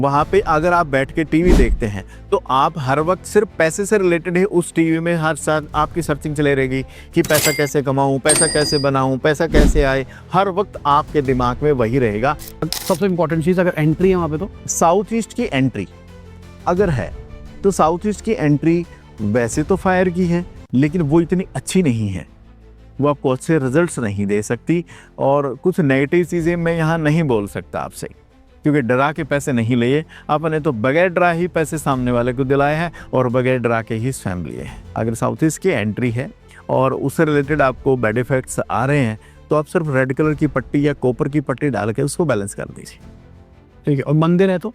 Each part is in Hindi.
वहाँ पे अगर आप बैठ के टीवी देखते हैं तो आप हर वक्त सिर्फ पैसे से रिलेटेड है उस टीवी में, हर साथ आपकी सर्चिंग चले रहेगी कि पैसा कैसे कमाऊं, पैसा कैसे बनाऊं, पैसा कैसे आए, हर वक्त आपके दिमाग में वही रहेगा। सबसे इंपॉर्टेंट चीज़, अगर एंट्री है वहाँ पे तो साउथ ईस्ट की एंट्री अगर है तो साउथ ईस्ट की एंट्री वैसे तो फायर की है, लेकिन वो इतनी अच्छी नहीं है, वो आपको अच्छे रिजल्ट्स नहीं दे सकती। और कुछ नेगेटिव चीज़ें मैं यहाँ नहीं बोल सकता आपसे, क्योंकि डरा के पैसे नहीं लिए, आपने तो बगैर डरा ही पैसे सामने वाले को दिलाए हैं और बगैर डरा के ही स्वयं लिए हैं। अगर साउथ ईस्ट की एंट्री है और उससे रिलेटेड आपको बैड इफेक्ट्स आ रहे हैं तो आप सिर्फ रेड कलर की पट्टी या कॉपर की पट्टी डाल के उसको बैलेंस कर दीजिए। ठीक है। और मंदिर है तो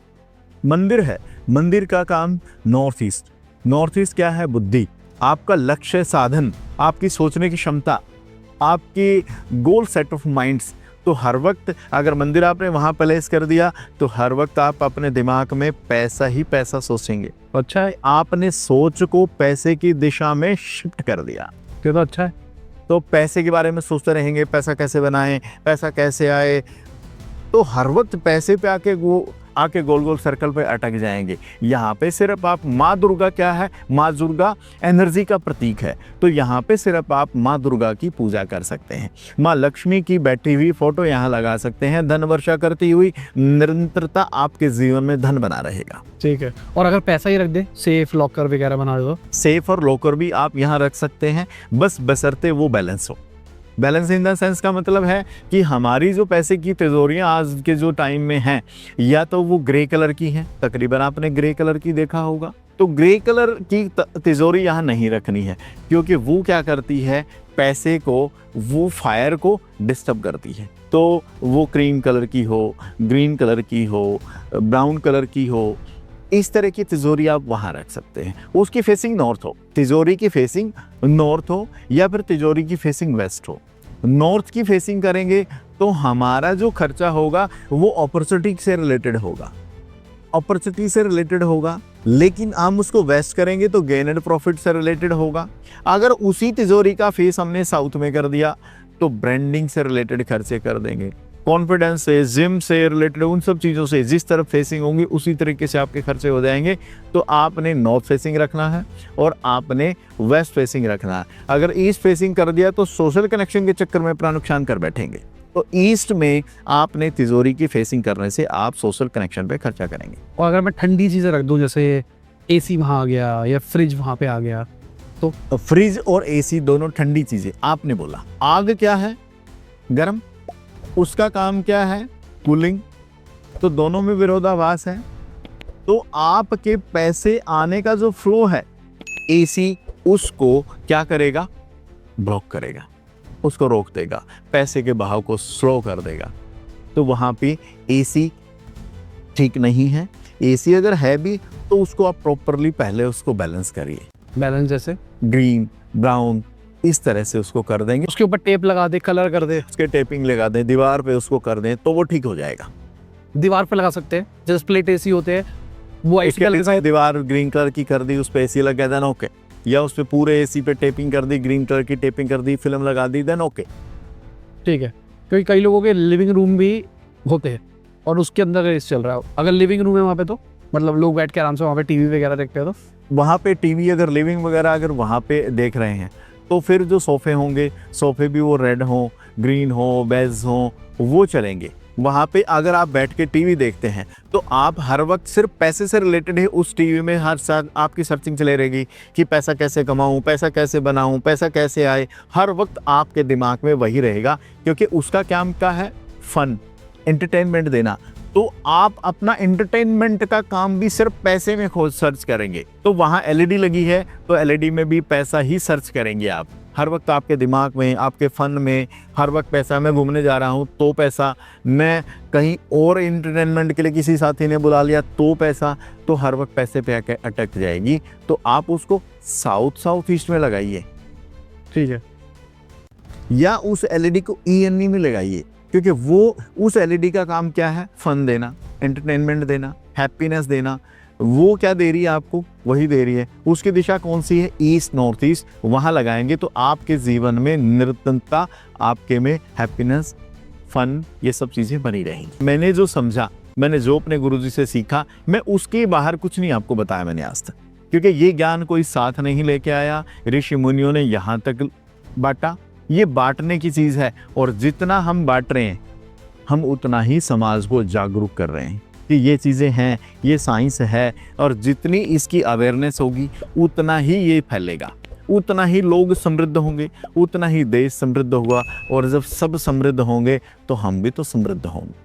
मंदिर है, मंदिर का काम नॉर्थ ईस्ट। नॉर्थ ईस्ट क्या है? बुद्धि, आपका लक्ष्य साधन, आपकी सोचने की क्षमता, आपकी गोल सेट ऑफ माइंड्स। तो हर वक्त अगर मंदिर आपने वहाँ प्लेस कर दिया तो हर वक्त आप अपने दिमाग में पैसा ही पैसा सोचेंगे। अच्छा है, आपने सोच को पैसे की दिशा में शिफ्ट कर दिया तो अच्छा है। तो पैसे के बारे में सोचते रहेंगे, पैसा कैसे बनाएं, पैसा कैसे आए, तो हर वक्त पैसे पे आके गोल गोल सर्कल पे अटक जाएंगे। यहाँ पे सिर्फ आप माँ दुर्गा, क्या है? माँ दुर्गा एनर्जी का प्रतीक है, तो यहाँ पे सिर्फ आप माँ दुर्गा की पूजा कर सकते हैं। माँ लक्ष्मी की बैठी हुई फोटो यहाँ लगा सकते हैं। धन वर्षा करती हुई निरंतरता आपके जीवन में धन बना रहेगा। ठीक है। और अगर पैसा ही रख दे, सेफ लॉकर वगैरह बना दो, सेफ और लॉकर भी आप यहाँ रख सकते हैं, बस बशर्ते वो बैलेंस हो। बैलेंस इन द सेंस का मतलब है कि हमारी जो पैसे की तिजोरियां आज के जो टाइम में हैं, या तो वो ग्रे कलर की हैं, तकरीबन आपने ग्रे कलर की देखा होगा, तो ग्रे कलर की तिजोरी यहाँ नहीं रखनी है, क्योंकि वो क्या करती है, पैसे को, वो फायर को डिस्टर्ब करती है। तो वो क्रीम कलर की हो, ग्रीन कलर की हो, ब्राउन कलर की हो, इस तरह की तिजोरी आप वहाँ रख सकते हैं। उसकी फेसिंग नॉर्थ हो, तिजोरी की फेसिंग नॉर्थ हो, या फिर तिजोरी की फेसिंग वेस्ट हो। नॉर्थ की फेसिंग करेंगे तो हमारा जो खर्चा होगा वो अपॉर्चुनिटी से रिलेटेड होगा, अपॉर्चुनिटी से रिलेटेड होगा। लेकिन हम उसको वेस्ट करेंगे तो गेन एंड प्रॉफिट से रिलेटेड होगा। अगर उसी तिजोरी का फेस हमने साउथ में कर दिया तो ब्रांडिंग से रिलेटेड खर्चे कर देंगे, कॉन्फिडेंस से, जिम से रिलेटेड, उन सब चीज़ों से जिस तरफ फेसिंग होंगी उसी तरीके से आपके खर्चे हो जाएंगे। तो आपने नॉर्थ फेसिंग रखना है और आपने वेस्ट फेसिंग रखना है। अगर ईस्ट फेसिंग कर दिया तो सोशल कनेक्शन के चक्कर में अपना नुकसान कर बैठेंगे। तो ईस्ट में आपने तिजोरी की फेसिंग करने से आप सोशल कनेक्शन पे खर्चा करेंगे। और अगर मैं ठंडी चीज़ें रख दूँ, जैसे एसी वहाँ आ गया या फ्रिज वहाँ पे आ गया, तो फ्रिज और एसी दोनों ठंडी चीज़ें। आपने बोला आग क्या है? गर्म। उसका काम क्या है? कूलिंग। तो दोनों में विरोधाभास है। तो आपके पैसे आने का जो फ्लो है, एसी उसको क्या करेगा? ब्लॉक करेगा, उसको रोक देगा, पैसे के बहाव को स्लो कर देगा। तो वहां पे एसी ठीक नहीं है। एसी अगर है भी तो उसको आप प्रॉपरली पहले उसको बैलेंस करिए। बैलेंस जैसे ग्रीन, ब्राउन, इस तरह से उसको कर देंगे। उसके ऊपर टेप लगा दे, कलर कर दे, उसके टेपिंग लगा दें, दीवार पे उसको कर दें, तो वो ठीक हो जाएगा। दीवार पे लगा सकते हैं, जैसे स्प्लिट एसी होते हैं वो इसके दीवार ग्रीन कलर की कर दी, उस पे एसी लगा देना, ओके। या उस पे पूरे एसी पे टेपिंग कर दी, ग्रीन कलर की टेपिंग कर दी, फिल्म लगा दी, देन ओके। ठीक है। क्योंकि कई लोगों के लिविंग रूम भी होते हैं और उसके अंदर एसी चल रहा है। अगर लिविंग रूम है वहाँ पे तो मतलब लोग बैठ के आराम से वहाँ पे टीवी वगैरह देखते हैं, तो वहाँ पे टीवी, अगर लिविंग वगैरह अगर वहाँ पे देख रहे हैं तो फिर जो सोफे होंगे, सोफे भी वो रेड हो, ग्रीन हो, बेज हो, वो चलेंगे। वहाँ पे अगर आप बैठ के टीवी देखते हैं तो आप हर वक्त सिर्फ पैसे से रिलेटेड है उस टीवी में, हर साथ आपकी सर्चिंग चले रहेगी कि पैसा कैसे कमाऊं, पैसा कैसे बनाऊं, पैसा कैसे आए, हर वक्त आपके दिमाग में वही रहेगा, क्योंकि उसका काम क्या है? फन, एंटरटेनमेंट देना। तो आप अपना एंटरटेनमेंट का काम भी सिर्फ पैसे में खोज सर्च करेंगे। तो वहाँ एलईडी लगी है तो एलईडी में भी पैसा ही सर्च करेंगे आप। हर वक्त आपके दिमाग में, आपके फन में हर वक्त पैसा। मैं घूमने जा रहा हूँ तो पैसा, मैं कहीं और एंटरटेनमेंट के लिए किसी साथी ने बुला लिया तो पैसा, तो हर वक्त पैसे पे आके अटक जाएगी। तो आप उसको साउथ ईस्ट में लगाइए, ठीक है। या उस एलईडी को ईएनई में लगाइए, क्योंकि वो उस एलईडी का काम क्या है? फन देना, एंटरटेनमेंट देना, हैप्पीनेस देना। वो क्या दे रही है आपको? वही दे रही है। उसकी दिशा कौन सी है? East, north east. वहाँ लगाएंगे तो आपके जीवन में निरंतरता, आपके में हैप्पीनेस, फन, ये सब चीज़ें बनी रहेंगी। मैंने जो समझा मैंने जो अपने गुरुजी से सीखा, मैं उसके बाहर कुछ नहीं आपको बताया मैंने आज तक, क्योंकि ये ज्ञान कोई साथ नहीं लेके आया। ऋषि मुनियों ने यहाँ तक बांटा, ये बांटने की चीज़ है। और जितना हम बांट रहे हैं, हम उतना ही समाज को जागरूक कर रहे हैं कि ये चीज़ें हैं, ये साइंस है। और जितनी इसकी अवेयरनेस होगी उतना ही ये फैलेगा, उतना ही लोग समृद्ध होंगे, उतना ही देश समृद्ध होगा। और जब सब समृद्ध होंगे तो हम भी तो समृद्ध होंगे।